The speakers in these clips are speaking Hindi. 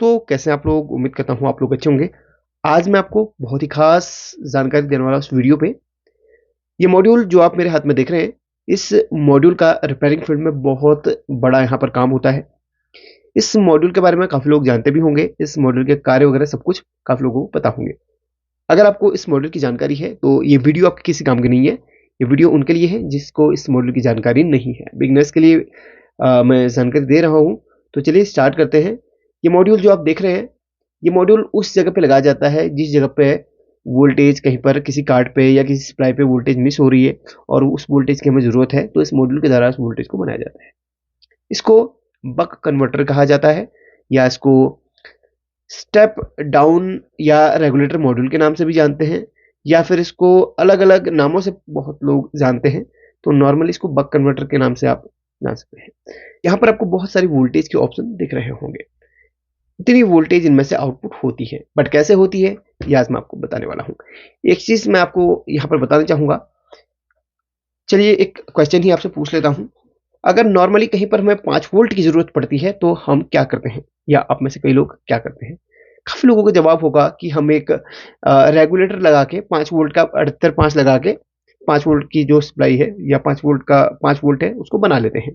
तो कैसे आप लोग? उम्मीद करता हूँ आप लोग अच्छे होंगे। आज मैं आपको बहुत ही खास जानकारी देने वाला हूँ इस वीडियो पे। ये मॉड्यूल जो आप मेरे हाथ में देख रहे हैं, इस मॉड्यूल का रिपेयरिंग फील्ड में बहुत बड़ा यहाँ पर काम होता है। इस मॉड्यूल के बारे में काफ़ी लोग जानते भी होंगे, इस मॉड्यूल के कार्य वगैरह सब कुछ काफ़ी लोगों को पता होंगे। अगर आपको इस मॉड्यूल की जानकारी है, तो ये वीडियो आपके किसी काम की नहीं है। ये वीडियो उनके लिए है जिसको इस मॉड्यूल की जानकारी नहीं है। बिगिनर्स के लिए मैं जानकारी दे रहा हूँ। तो चलिए स्टार्ट करते हैं। ये मॉड्यूल जो आप देख रहे हैं, ये मॉड्यूल उस जगह पे लगाया जाता है जिस जगह पे वोल्टेज कहीं पर किसी कार्ड पे या किसी सप्लाई पे वोल्टेज मिस हो रही है और उस वोल्टेज की हमें ज़रूरत है, तो इस मॉड्यूल के द्वारा उस वोल्टेज को बनाया जाता है। इसको बक कन्वर्टर कहा जाता है या इसको स्टेप डाउन या रेगुलेटर मॉड्यूल के नाम से भी जानते हैं, या फिर इसको अलग-अलग नामों से बहुत लोग जानते हैं। तो नॉर्मली इसको बक कन्वर्टर के नाम से आप जान सकते हैं। यहाँ पर आपको बहुत सारी वोल्टेज के ऑप्शन दिख रहे होंगे। इतनी वोल्टेज इनमें से आउटपुट होती है, बट कैसे होती है ये आज मैं आपको बताने वाला हूँ। एक चीज मैं आपको यहाँ पर बताना चाहूंगा। चलिए एक क्वेश्चन ही आपसे पूछ लेता हूँ। अगर नॉर्मली कहीं पर हमें 5 वोल्ट की जरूरत पड़ती है तो हम क्या करते हैं, या आप में से कई लोग क्या करते हैं? काफी लोगों का जवाब होगा कि हम एक रेगुलेटर लगा के 5 वोल्ट का अड़तर 5 लगा के 5 वोल्ट की जो सप्लाई है या 5 वोल्ट का 5 वोल्ट है उसको बना लेते हैं।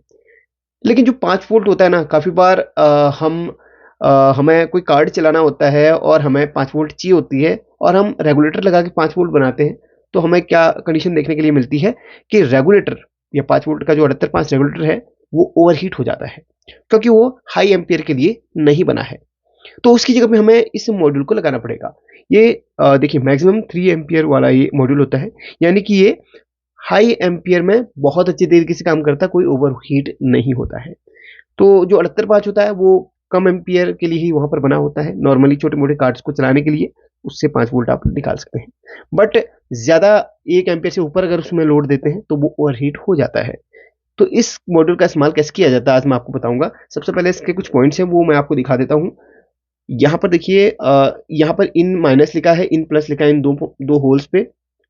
लेकिन जो 5 वोल्ट होता है ना, काफ़ी बार हमें कोई कार्ड चलाना होता है और हमें 5 वोल्ट चाहिए होती है और हम रेगुलेटर लगा के 5 वोल्ट बनाते हैं। तो हमें क्या कंडीशन देखने के लिए मिलती है कि रेगुलेटर या 5 वोल्ट का जो 78/5 रेगुलेटर है, वो ओवरहीट हो जाता है, क्योंकि वो हाई एम्पीयर के लिए नहीं बना है। तो उसकी जगह पे हमें इस मॉड्यूल को लगाना पड़ेगा। ये देखिए मैक्सिमम 3 एम्पीयर वाला ये मॉड्यूल होता है, यानी कि ये हाई एम्पीयर में बहुत अच्छी तरीके से काम करता है, कोई ओवरहीट नहीं होता है। तो जो 78/5 होता है वो कम एम्पीयर के लिए ही वहाँ पर बना होता है। नॉर्मली छोटे-मोटे कार्ड्स को चलाने के लिए उससे 5 वोल्ट आप निकाल सकते हैं। बट ज़्यादा 1 एम्पीयर से ऊपर अगर उसमें लोड देते हैं तो वो ओवरहीट हो जाता है। तो इस मॉड्यूल का इस्तेमाल कैसे किया जाता है आज मैं आपको बताऊँगा। सबसे पहले इसके कुछ पॉइंट्स हैं वो मैं आपको दिखा देता हूँ। यहाँ पर देखिए यहाँ पर इन माइनस लिखा है, इन प्लस लिखा है इन दो होल्स पे,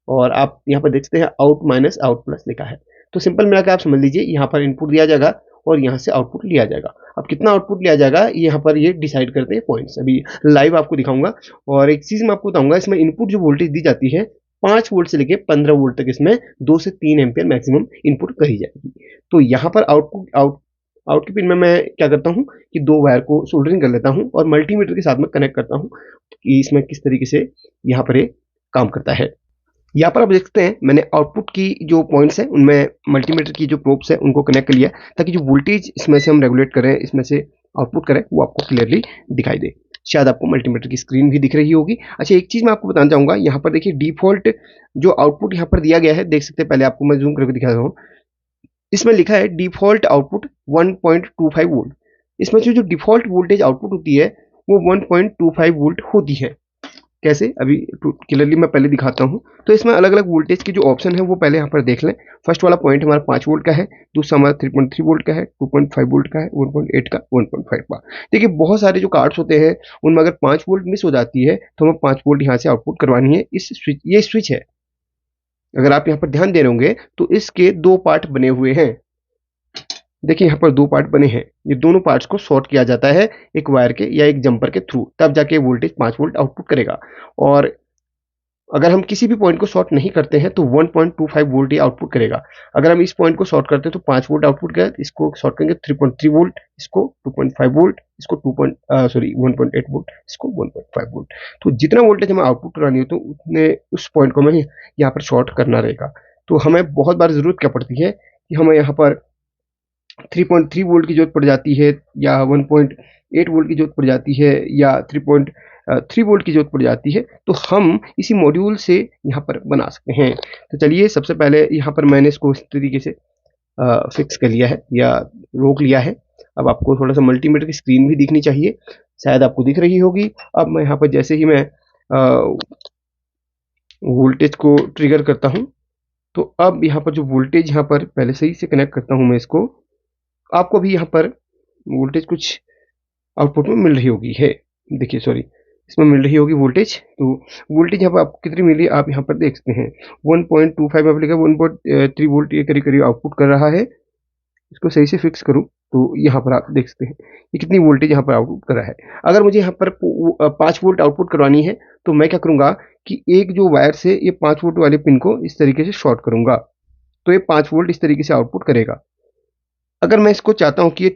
और आप यहाँ पर देख सकते हैं आउट माइनस आउट प्लस लिखा है। तो सिंपल मिला के आप समझ लीजिए यहाँ पर इनपुट दिया जाएगा और यहाँ से आउटपुट लिया जाएगा। अब कितना आउटपुट लिया जाएगा यहाँ पर ये डिसाइड करते हैं पॉइंट्स, अभी लाइव आपको दिखाऊंगा। और एक चीज मैं आपको बताऊंगा, इसमें इनपुट जो वोल्टेज दी जाती है 5 वोल्ट से लेकर 15 वोल्ट तक, इसमें 2 से 3 एम्पियर मैक्सिमम इनपुट करी जाएगी। तो यहाँ पर आउट की पिन में मैं क्या करता हूँ कि 2 वायर को सोल्डरिंग कर लेता हूँ और मल्टीमीटर के साथ में कनेक्ट करता हूँ कि इसमें किस तरीके से यहाँ पर ये काम करता है। यहाँ पर आप देख सकते हैं मैंने आउटपुट की जो पॉइंट्स हैं उनमें मल्टीमीटर की जो प्रोब्स है उनको कनेक्ट कर लिया, ताकि जो वोल्टेज इसमें से हम रेगुलेट करें, इसमें से आउटपुट करें, वो आपको क्लियरली दिखाई दे। शायद आपको मल्टीमीटर की स्क्रीन भी दिख रही होगी। अच्छा, एक चीज मैं आपको बताना चाहूंगा, यहाँ पर देखिए डिफॉल्ट जो आउटपुट यहाँ पर दिया गया है, देख सकते हैं, पहले आपको मैं जूम करके दिखा रहा हूँ। इसमें लिखा है डिफॉल्ट आउटपुट 1.25 वोल्ट। इसमें से जो डिफॉल्ट वोल्टेज आउटपुट होती है वो 1.25 वोल्ट होती है। कैसे, अभी क्लियरली मैं पहले दिखाता हूँ। तो इसमें अलग अलग वोल्टेज के जो ऑप्शन है वो पहले यहाँ पर देख लें। फर्स्ट वाला पॉइंट हमारा 5 वोल्ट का है, दूसरा हमारा 3.3 वोल्ट का है, 2.5 वोल्ट का है, 1.8 का, 1.5 का। देखिए बहुत सारे जो कार्ड्स होते हैं उनमें अगर 5 वोल्ट मिस हो जाती है तो हमें 5 वोल्ट यहाँ से आउटपुट करवानी है। इस स्विच, ये स्विच है, अगर आप यहाँ पर ध्यान दे रहे होंगे तो इसके 2 पार्ट बने हुए हैं। देखिए यहाँ पर 2 पार्ट बने हैं, ये दोनों पार्ट्स को शॉर्ट किया जाता है एक वायर के या एक जंपर के थ्रू, तब जाके वोल्टेज 5 वोल्ट आउटपुट करेगा। और अगर हम किसी भी पॉइंट को शॉर्ट नहीं करते हैं तो 1.25 वोल्ट ही आउटपुट करेगा। अगर हम इस पॉइंट को शॉर्ट करते हैं तो 5 वोल्ट आउटपुट करेगा, इसको शॉर्ट करेंगे 3.3 वोल्ट, इसको 2.5 वोल्ट, इसको 1.8 वोल्ट, इसको 1.5 वोल्ट। तो जितना वोल्टेज हमें आउटपुट करानी हो तो उतने उस पॉइंट को हमें यहाँ पर शॉर्ट करना रहेगा। तो हमें बहुत बार जरूरत क्या पड़ती है कि हमें यहाँ पर 3.3 वोल्ट की जरूरत पड़ जाती है, या 1.8 वोल्ट की जरूरत पड़ जाती है, या 3.3 वोल्ट की जरूरत पड़ जाती है, तो हम इसी मॉड्यूल से यहाँ पर बना सकते हैं। तो चलिए सबसे पहले यहाँ पर मैंने इसको इस तरीके से फिक्स कर लिया है या रोक लिया है। अब आपको थोड़ा सा मल्टीमीटर की स्क्रीन भी दिखनी चाहिए, शायद आपको दिख रही होगी। अब मैं यहाँ पर जैसे ही मैं वोल्टेज को ट्रिगर करता हूँ, तो अब यहाँ पर जो वोल्टेज यहाँ पर पहले सही से कनेक्ट करता हूँ मैं इसको, आपको भी यहाँ पर वोल्टेज कुछ आउटपुट में मिल रही होगी है, देखिए सॉरी, इसमें मिल रही होगी वोल्टेज। तो वोल्टेज यहाँ पर आपको कितनी मिल रही है आप यहाँ पर देख सकते हैं, 1.25 में लिखा 1.3 वोल्ट ये करीब करीब आउटपुट कर रहा है। इसको सही से फिक्स करूँ तो यहाँ पर आप देख सकते हैं ये कितनी वोल्टेज यहाँ पर आउटपुट कर रहा है। अगर मुझे यहाँ पर 5 वोल्ट आउटपुट करवानी है तो मैं क्या करूँगा कि एक जो वायर से ये 5 वोल्ट वाले पिन को इस तरीके से शॉर्ट करूँगा, तो ये 5 वोल्ट इस तरीके से आउटपुट करेगा। अगर मैं इसको चाहता हूँ कि ये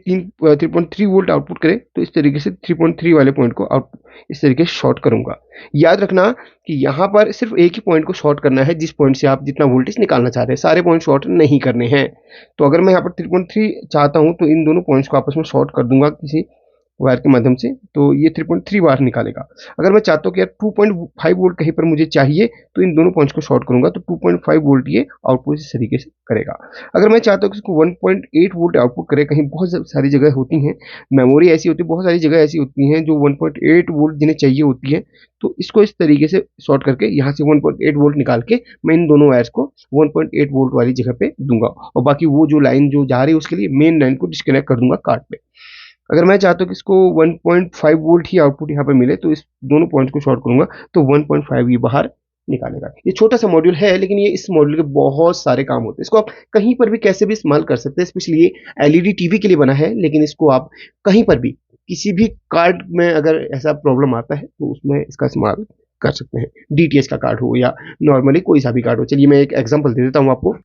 3.3 वोल्ट आउटपुट करे, तो इस तरीके से 3.3 वाले पॉइंट को इस तरीके से शॉर्ट करूँगा। याद रखना कि यहाँ पर सिर्फ एक ही पॉइंट को शॉर्ट करना है, जिस पॉइंट से आप जितना वोल्टेज निकालना चाह रहे हैं, सारे पॉइंट शॉर्ट नहीं करने हैं। तो अगर मैं यहाँ पर 3.3 चाहता हूँ तो इन दोनों पॉइंट्स को आपस में शॉर्ट कर दूंगा किसी वायर के माध्यम से, तो ये 3.3 बार निकालेगा। अगर मैं चाहता हूँ कि यार 2.5 वोल्ट कहीं पर मुझे चाहिए, तो इन दोनों पॉइंट्स को शॉर्ट करूंगा, तो 2.5 वोल्ट ये आउटपुट इस तरीके से करेगा। अगर मैं चाहता हूँ कि इसको 1.8 वोल्ट आउटपुट करे, कहीं बहुत सारी जगह होती हैं, मेमोरी ऐसी होती है, बहुत सारी जगह ऐसी होती हैं जो 1.8 वोल्ट जिन्हें चाहिए होती है, तो इसको इस तरीके से शॉर्ट करके यहाँ से 1.8 वोल्ट निकाल के मैं इन दोनों वायर्स को 1.8 वोल्ट वाली जगह पे दूंगा, और बाकी वो जो लाइन जो जा रही है उसके लिए मेन लाइन को डिस्कनेक्ट कर दूंगा कार्ड पे। अगर मैं चाहता हूँ कि इसको 1.5 वोल्ट ही आउटपुट यहाँ पर मिले, तो इस दोनों पॉइंट्स को शॉर्ट करूंगा, तो 1.5 ये बाहर निकालेगा। ये छोटा सा मॉड्यूल है, लेकिन ये इस मॉड्यूल के बहुत सारे काम होते हैं। इसको आप कहीं पर भी कैसे भी इस्तेमाल कर सकते हैं। स्पेशली ये एलईडी टीवी के लिए बना है, लेकिन इसको आप कहीं पर भी किसी भी कार्ड में अगर ऐसा प्रॉब्लम आता है तो उसमें इसका इस्तेमाल कर सकते हैं। डीटीएच का कार्ड हो या नॉर्मली कोई सा भी कार्ड हो। चलिए मैं एक एग्जाम्पल दे देता हूँ आपको।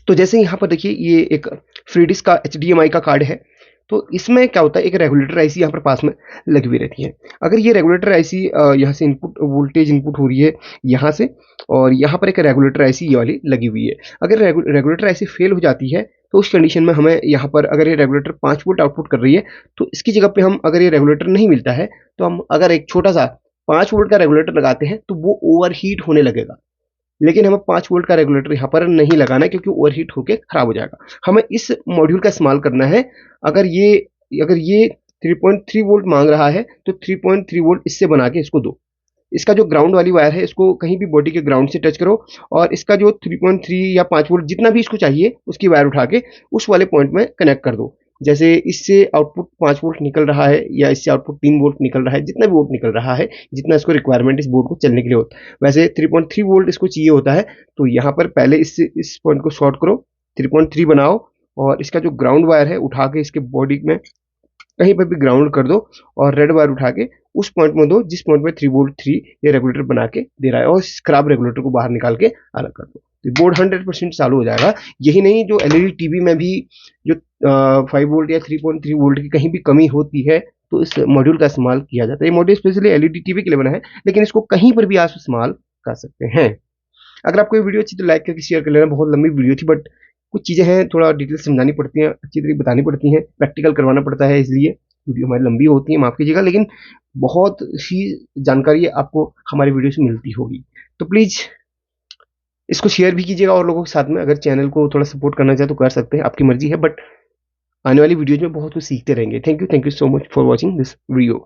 तो जैसे यहाँ पर देखिए, ये एक फ्रीडिस्क का HDMI का कार्ड है। तो इसमें क्या होता है, एक रेगुलेटर आईसी यहाँ पर पास में लगी हुई रहती है। अगर ये रेगुलेटर आईसी यहाँ से इनपुट वोल्टेज इनपुट हो रही है यहाँ से, और यहाँ पर एक रेगुलेटर आईसी ये वाली लगी हुई है। अगर रेगुलेटर आईसी फेल हो जाती है, तो उस कंडीशन में हमें यहाँ पर अगर ये रेगुलेटर 5 वोल्ट आउटपुट कर रही है, तो इसकी जगह पे हम अगर ये रेगुलेटर नहीं मिलता है, तो हम अगर एक छोटा सा 5 वोल्ट का रेगुलेटर लगाते हैं, तो वो ओवरहीट होने लगेगा। लेकिन हमें 5 वोल्ट का रेगुलेटर यहाँ पर नहीं लगाना है, क्योंकि ओवरहीट होकर खराब हो जाएगा। हमें इस मॉड्यूल का इस्तेमाल करना है। अगर ये 3.3 वोल्ट मांग रहा है, तो 3.3 वोल्ट इससे बना के इसको दो। इसका जो ग्राउंड वाली वायर है, इसको कहीं भी बॉडी के ग्राउंड से टच करो, और इसका जो 3.3 या 5 वोल्ट जितना भी इसको चाहिए, उसकी वायर उठा के उस वाले पॉइंट में कनेक्ट कर दो। जैसे इससे आउटपुट 5 वोल्ट निकल रहा है, या इससे आउटपुट 3 वोल्ट निकल रहा है, जितना भी वोल्ट निकल रहा है, जितना इसको रिक्वायरमेंट इस बोर्ड को चलने के लिए होता है, वैसे 3.3 वोल्ट इसको चाहिए होता है। तो यहाँ पर पहले इस पॉइंट को शॉर्ट करो, 3.3 बनाओ, और इसका जो ग्राउंड वायर है उठा के इसके बॉडी में कहीं पर भी ग्राउंड कर दो, और रेड वायर उठा के उस पॉइंट में दो जिस पॉइंट में 3 वोल्ट 3 ये रेगुलेटर बना के दे रहा है, और इस खराब रेगुलेटर को बाहर निकाल के अलग कर दो। तो बोर्ड 100% चालू हो जाएगा। यही नहीं, जो एलईडी टीवी में भी जो 5 वोल्ट या 3.3 वोल्ट की कहीं भी कमी होती है, तो इस मॉड्यूल का इस्तेमाल किया जाता है। ये मॉड्यूल स्पेशली एलईडी टीवी के लिए बना है, लेकिन इसको कहीं पर भी आप इस्तेमाल कर सकते हैं। अगर आपको ये वीडियो अच्छी तो लाइक करके शेयर कर लेना। बहुत लंबी वीडियो थी, बट कुछ चीज़ें हैं थोड़ा डिटेल समझानी पड़ती हैं, अच्छी तरीके बतानी पड़ती हैं, प्रैक्टिकल करवाना पड़ता है, इसलिए वीडियो हमारी लंबी होती है, माफ़ कीजिएगा। लेकिन बहुत सी जानकारी आपको हमारी वीडियो से मिलती होगी। तो प्लीज़ इसको शेयर भी कीजिएगा और लोगों के साथ में। अगर चैनल को थोड़ा सपोर्ट करना चाहे तो कर सकते हैं, आपकी मर्जी है, बट आने वाली वीडियोज में बहुत कुछ सीखते रहेंगे। Thank you so much for watching this video.